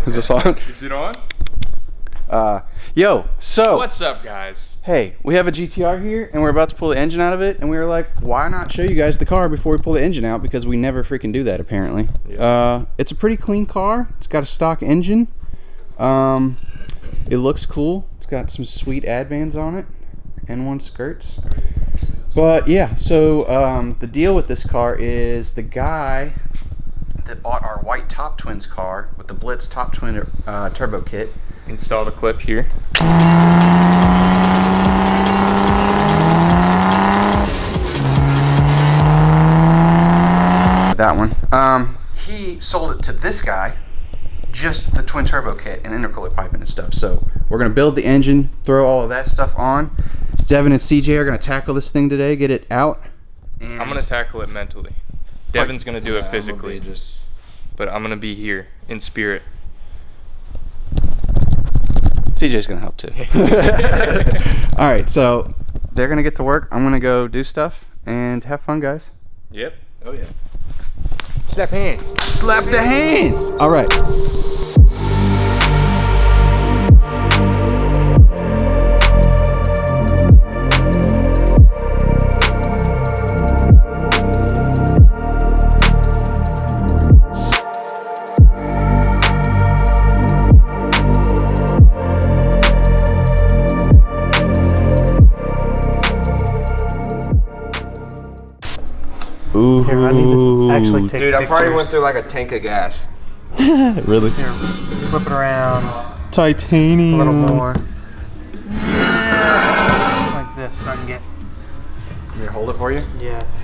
Is this on? Is it on? Yo, so What's up, guys? hey, we have a GTR here and we're about to pull the engine out of it, and we were like, why not show you guys the car before we pull the engine out, because we never freaking do that apparently. It's a pretty clean car. It's got a stock engine. It looks cool. It's got some sweet Advans on it and one skirts. But yeah, so the deal with this car is the guy that bought our white Top Twins car with the Blitz Top Twin turbo kit Installed a clip here. that one. He sold it to this guy, just the twin turbo kit and intercooler piping and stuff. So we're gonna build the engine, throw all of that stuff on. Devin and CJ are gonna tackle this thing today, get it out. And I'm gonna tackle it mentally. Devin's gonna do it physically, but I'm gonna be here in spirit. CJ's gonna help too. All right, so they're gonna get to work. I'm gonna go do stuff and have fun, guys. Yep. Oh yeah. Slap hands. Slap the hands. All right. Ooh. Here, I need to actually take Dude, I probably pictures. went through like a tank of gas. Really? Here, flip it around Titanium. a little more. Like this, so I can get. Can you hold it for you? Yes.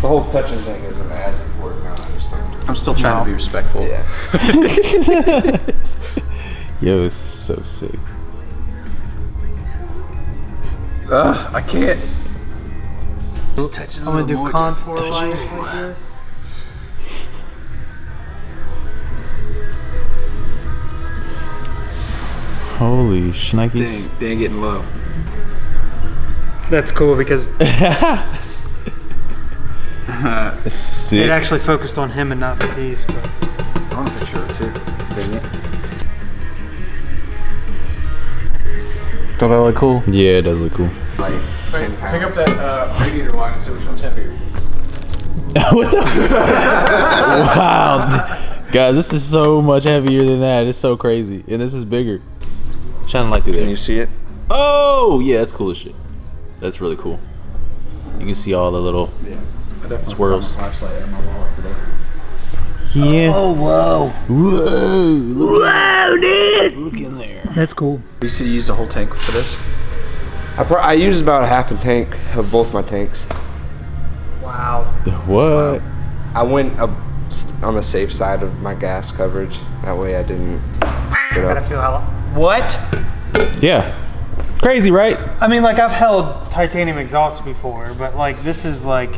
The whole touching thing isn't as important, I understand. I'm still trying to be respectful. Yeah. Yo, this is so sick. I can't. I'm gonna do contour lights like this. Holy shnikes. Dang getting low. That's cool because Sick. it actually focused on him and not the piece. But I want a picture of it too. Dang it. Don't that look cool? Yeah, it does look cool. Like, Pick up that radiator line and see which one's heavier. What the? Wow. Guys, this is so much heavier than that. It's so crazy. And this is bigger. Shine the light through there. can you see it? Oh, yeah, that's cool as shit. That's really cool. You can see all the little swirls. Flashlight in my wallet today. Yeah. oh whoa, Whoa, dude. Look in there. that's cool. You see, you used a whole tank for this? I used about a half a tank of both my tanks. Wow. What? I went on the safe side of my gas coverage. That way I didn't I gotta feel how. What? Yeah. Crazy, right? I mean, like I've held titanium exhausts before, but like this is like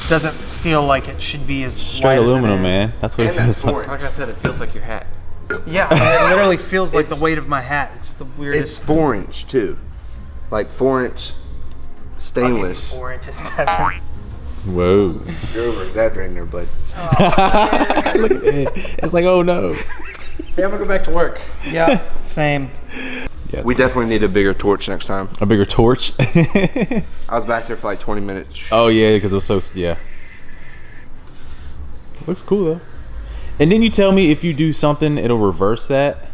doesn't feel like it should be as Straight light aluminum, as it man. is. That's what it And that's feels like. foreign. Like I said, it feels like your hat. Yeah, I mean, it literally feels like the It's- weight of my hat. It's the It's weirdest. 4-inch too. Like 4-inch stainless. 4 inches. Devin. Whoa. You're over exaggerating there, bud. Look at it. It's like, oh no. Hey, I'm gonna go back to work. Yeah, same. Yeah, We definitely need a bigger torch next time. a bigger torch. I was back there for like 20 minutes. Oh yeah, because it was so Looks cool though. And then you tell me if you do something, it'll reverse that,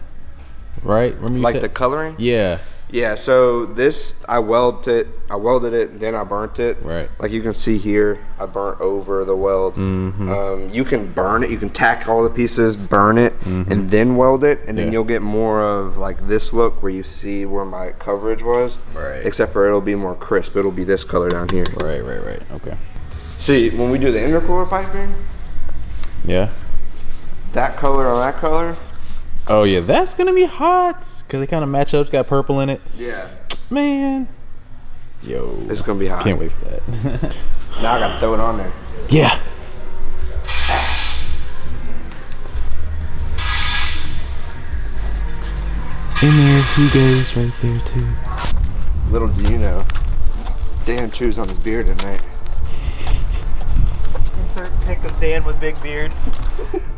right? Remember you Like said? the coloring? Yeah. Yeah, so this, I welded it, then I burnt it. Right. Like you can see here, I burnt over the weld. Mm-hmm. You can burn it, you can tack all the pieces, burn it, and then weld it, and then Yeah. you'll get more of like this look where you see where my coverage was. Right. Except for it'll be more crisp, it'll be this color down here. Right. Okay. See, when we do the intercooler piping, Yeah. that color on that color. Oh yeah, that's gonna be hot because they kind of match up. It's got purple in it. Yeah. Man. Yo. It's gonna be hot. Can't wait for that. Now I gotta throw it on there. Yeah. In there, he goes right there too. Little do you know, Dan chews on his beer tonight. Insert pic of Dan with big beard.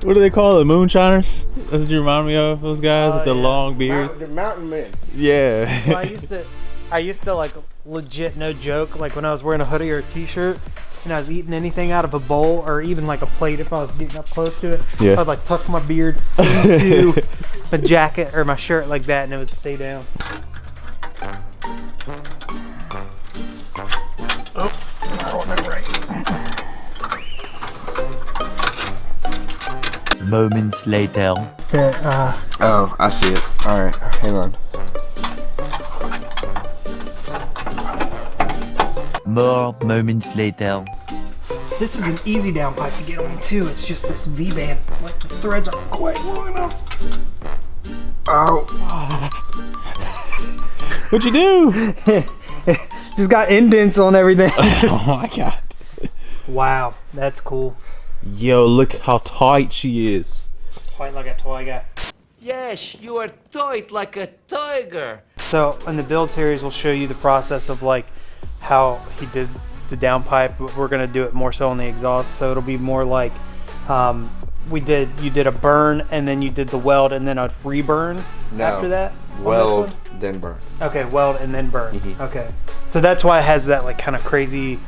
What do they call it? Moonshiners? That's what you remind me of, those guys with the yeah. long beards. The mountain men. Yeah. So I used to like legit, no joke, like when I was wearing a hoodie or a t-shirt and I was eating anything out of a bowl or even like a plate if I was getting up close to it, Yeah. I'd like tuck my beard into my jacket or my shirt like that and it would stay down. Oh, I don't remember right. Moments later. Oh, I see it. All right, hang on. More moments later. This is an easy downpipe to get on too. It's just this V-band. Like the threads aren't quite long enough. Oh. What'd you do? Just got indents on everything. Oh my god. Wow, that's cool. Yo, look how tight she is. Quite like a toy guy. Yes, you are tight like a tiger. So in the build series, we'll show you the process of like how he did the downpipe, but we're gonna do it more so on the exhaust. So it'll be more like you did a burn and then you did the weld and then a reburn after that. on this Weld, one? then burn. Okay, weld and then burn. Mhm. Okay, so that's why it has that like kind of crazy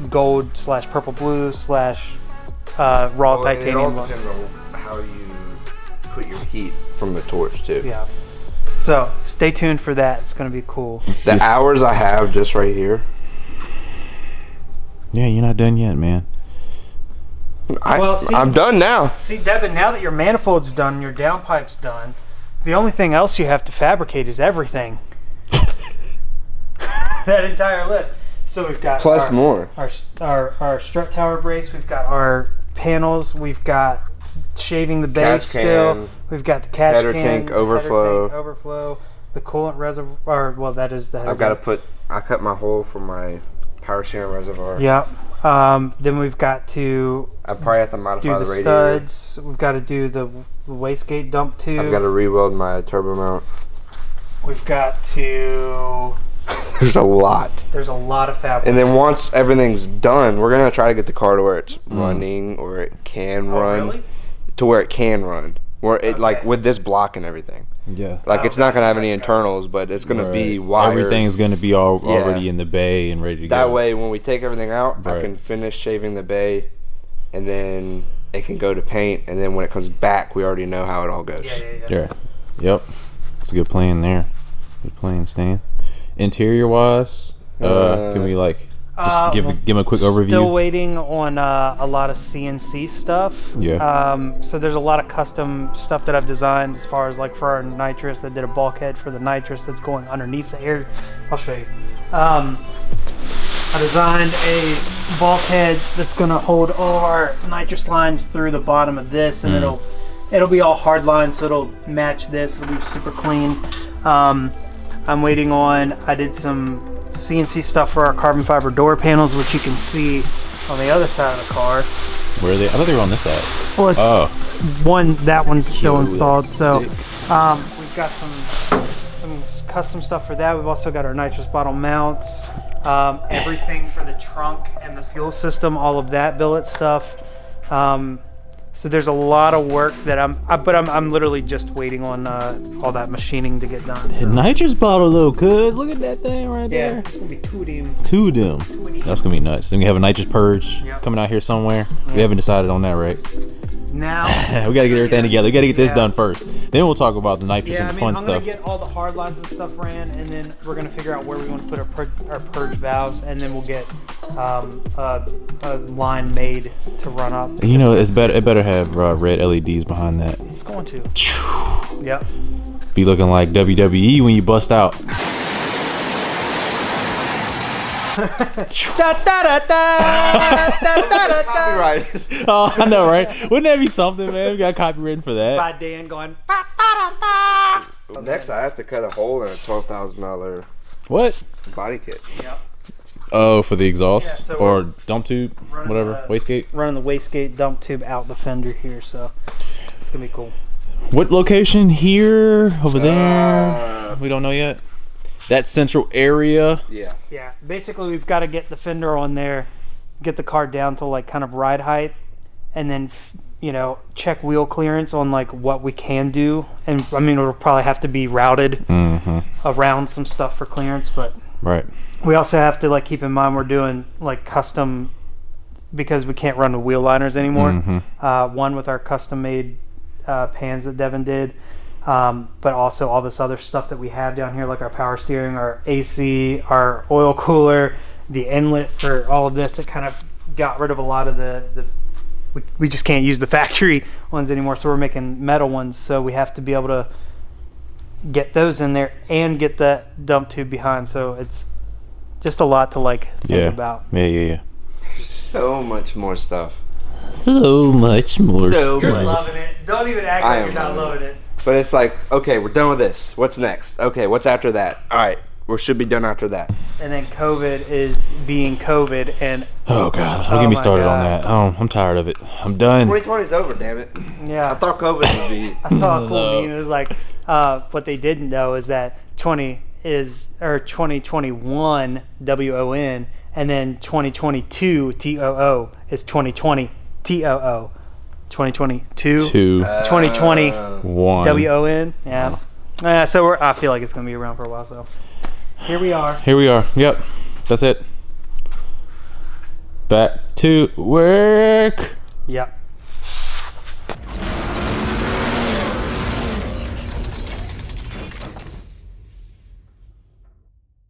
gold / purple blue / raw titanium It all look. depends on how you put your heat from the torch too. Yeah. So stay tuned for that. It's gonna be cool. The hours I have just right here. Yeah, you're not done yet, man. Well, see- I'm done now. See, Devin, now that your manifold's done, your downpipe's done, the only thing else you have to fabricate is everything. That entire list. So we've got Plus more. our strut tower brace. We've got our panels. We've got shaving the base Catch still. can, We've got the catch header can, tank header overflow. tank overflow, the coolant reservoir. Well, that is the header I've got to tank. I cut my hole for my power steering reservoir. Yeah. Then we've got to I probably have to modify do the the radiator. studs. We've got to do the wastegate dump tube. I've got to re-weld my turbo mount. We've got to. There's a lot. There's a lot of fabric. And then once everything's done, we're gonna try to get the car to where it's running or it can run. Really? To where it can run. Where it like Okay. with this block and everything. Yeah. Like it's not gonna have any internals, but it's gonna be wired. Everything's gonna be Yeah. already in the bay and ready to go. That way, when we take everything out, I Right. can finish shaving the bay, and then it can go to paint. And then when it comes back, we already know how it all goes. Yeah. Yeah. Yep. It's a good plan there. Good plan, Stan. Interior wise, can we like just give him a quick overview? Still waiting on a lot of CNC stuff. Yeah. So there's a lot of custom stuff that I've designed as far as like for our nitrous. I did a bulkhead for the nitrous that's going underneath the air. I'll show you. I designed a bulkhead that's going to hold all our nitrous lines through the bottom of this, and it'll be all hard lines, so it'll match this. It'll be super clean. I'm waiting on. I did some CNC stuff for our carbon fiber door panels, which you can see on the other side of the car. Where are they? I thought they were on this side. Well, it's that one's still Yo, installed. that's So sick. we've got some custom stuff for that. We've also got our nitrous bottle mounts, everything for the trunk and the fuel system, all of that billet stuff. So there's a lot of work that I'm literally just waiting on all that machining to get done. The So. nitrous bottle though, cuz look at that thing right Yeah, there. it's gonna be two of them. Two of them. That's gonna be nuts. Then we have a nitrous purge Yep. coming out here somewhere. We haven't decided on that, right? Now. We gotta get everything together. We gotta get this Yeah. done first. Then we'll talk about the nitrous Yeah, and I the mean, fun I'm gonna stuff. get all the hard lines and stuff ran, and then we're gonna figure out where we want to put our purge valves, and then we'll get a line made to run up. You know, it better have red LEDs behind that. It's going to. Yep. Be looking like WWE when you bust out. Copyright. Oh, I know, right? Wouldn't that be something, man? We got copywritten for that. By Dan going. Next, I have to cut a hole in a $12,000 What? body kit. Yep. Oh, for the exhaust Yeah, so or dump tube, running whatever, wastegate. Running the wastegate dump tube out the fender here, so it's gonna be cool. What location here? Over there? We don't know yet. That central area. Yeah. Yeah, basically we've got to get the fender on there get the car down to like kind of ride height, and then you know, check wheel clearance on like what we can do. And I mean, it'll probably have to be routed around some stuff for clearance, but Right. we also have to like keep in mind we're doing like custom, because we can't run the wheel liners anymore. One with our custom made pans that Devin did, but also all this other stuff that we have down here, like our power steering, our AC, our oil cooler, the inlet for all of this. It kind of got rid of a lot of the we just can't use the factory ones anymore, so we're making metal ones, so we have to be able to get those in there and get that dump tube behind, so it's just a lot to like think about. Yeah. So much more stuff. So much more So You're much. loving it. Don't even act I like am you're not loving loving it. But it's like, okay, we're done with this. What's next? Okay, what's after that? All right, we should be done after that. And then COVID is being COVID, and Oh God, don't get me my started on God. that. Oh, I'm tired of it. I'm done. 2020's over, damn it. yeah. I thought COVID would be. I saw a cool No. meme. It was like, what they didn't know is that 2021 WON, and then 2022 TOO is 2020 TOO. 2022 2, 2020 1. WON. Yeah. So I feel like it's gonna be around for a while. So here we are. Here we are. Yep, that's it. Back to work. Yep.